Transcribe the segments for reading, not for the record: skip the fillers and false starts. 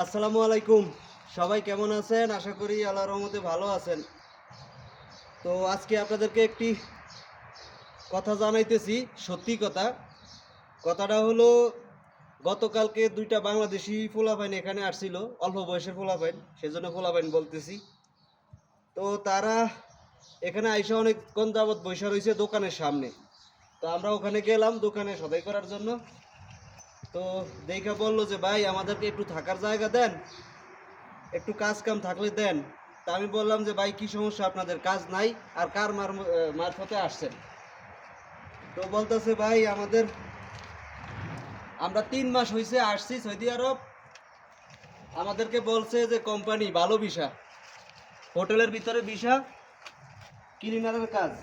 আসসালামু আলাইকুম। সবাই কেমন আছেন? আশা করি আল্লাহর রহমতে ভালো আছেন। তো আজকে আপনাদেরকে একটি কথা জানাইতেছি, সত্যি কথা। কথাটা হলো, গতকালকে দুইটা বাংলাদেশি পোলাপাইন এখানে আসছিল, অল্প বয়সের পোলাপাইন, সেজন্য পোলাপাইন বলতেছি। তো তারা এখানে আইসা অনেকক্ষণ যাবৎ বৈশা রয়েছে দোকানের সামনে। তো আমরা ওখানে গেলাম দোকানে সদাই করার জন্য। তো দেখা বললো যে ভাই আমাদেরকে একটু থাকার জায়গা দেন, একটু কাজ কাম থাকলে দেন। তা আমি বললাম যে ভাই কি সমস্যা, আপনাদের কাজ নাই আর কার মারফতে আসছেন? তো বলতেছে ভাই আমরা 3 মাস হয়েছে আসছি সৌদি আরব। আমাদেরকে বলছে যে কোম্পানি ভালো ভিসা, হোটেলের ভিতরে ভিসা, ক্লিনারের কাজ।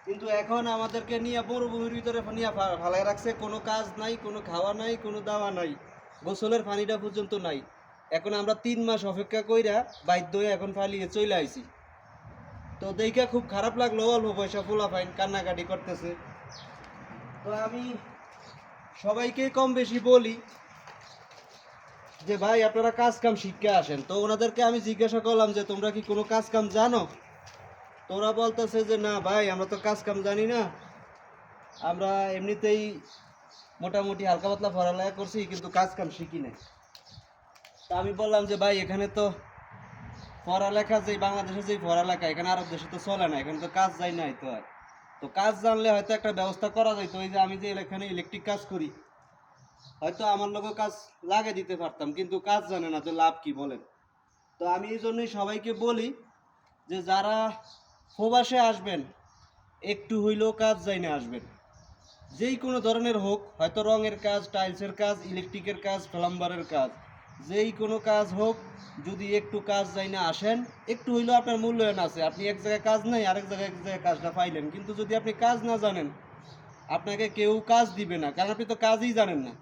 কিন্তু এখন আমাদেরকে নিয়ে মরুভূমির ভিতরে নিয়ে ফালাই রাখছে, কোনো কাজ নাই, কোনো খাওয়া নাই, কোনো দাওয়া নাই, গোসলের পানিটা পর্যন্ত নাই। এখন আমরা 3 মাস অপেক্ষা কইরা বাধ্য হয়ে এখন পালিয়ে চলে আইছি। তো দেখে খুব খারাপ লাগলো, অল্প পয়সা পোলাপাইন কান্নাকাটি করতেছে। তো আমি সবাইকে কম বেশি বলি যে ভাই আপনারা কাজ কাম শিখে আসেন। তো ওনাদেরকে আমি জিজ্ঞাসা করলাম যে তোমরা কি কোনো কাজ কাম জানো? তোরা বলতেছে যে না ভাই আমরা তো কাজ কাম জানি না, আমরা এমনিতেই মোটামুটি হালকা পাতলা পড়ালেখা করছি কিন্তু কাজ কাম শিখি নাই। তা আমি বললাম যে ভাই এখানে তো পড়ালেখা, যেই বাংলাদেশের যেই পড়ালেখা এখানে আরব দেশে তো চলে না, এখানে তো কাজ যাই নাই। তো আর তো কাজ জানলে হয়তো একটা ব্যবস্থা করা যাইতো। ওই যে আমি যে এখানে ইলেকট্রিক কাজ করি, হয়তো আমার লোকের কাজ লাগে দিতে পারতাম, কিন্তু কাজ জানে না তো লাভ কি বলেন? তো আমি এই জন্যই সবাইকে বলি যে যারা প্রবাসে আসবেন একটু হইলেও কাজ জাইনে আসবেন, যেই কোনো ধরনের হোক, হয়তো রঙের কাজ, টাইলসের কাজ, ইলেকট্রিকের কাজ, প্লাম্বারের কাজ, যেই কোনো কাজ হোক, যদি একটু কাজ জাইনে আসেন একটু হইলেও আপনার মূল্যায়ন আছে। আপনি এক জায়গায় কাজ নাই, আরেক জায়গায় এক জায়গায় কাজটা পাইলেন, কিন্তু যদি আপনি কাজ না জানেন আপনাকে কেউ কাজ দিবে না, কারণ আপনি তো কাজই জানেন না।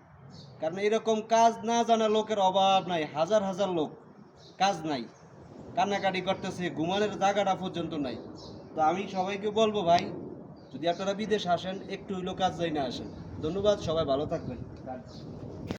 কারণ এরকম কাজ না জানা লোকের অভাব নাই, হাজার হাজার লোক কাজ নাই, কান্নাকাটি করতেছে, ঘুমানোর জায়গাটা পর্যন্ত নাই। তো আমি সবাইকে বলবো ভাই, যদি আপনারা বিদেশ আসেন একটু হইলেও কাজ যাই না আসেন। ধন্যবাদ, সবাই ভালো থাকবেন।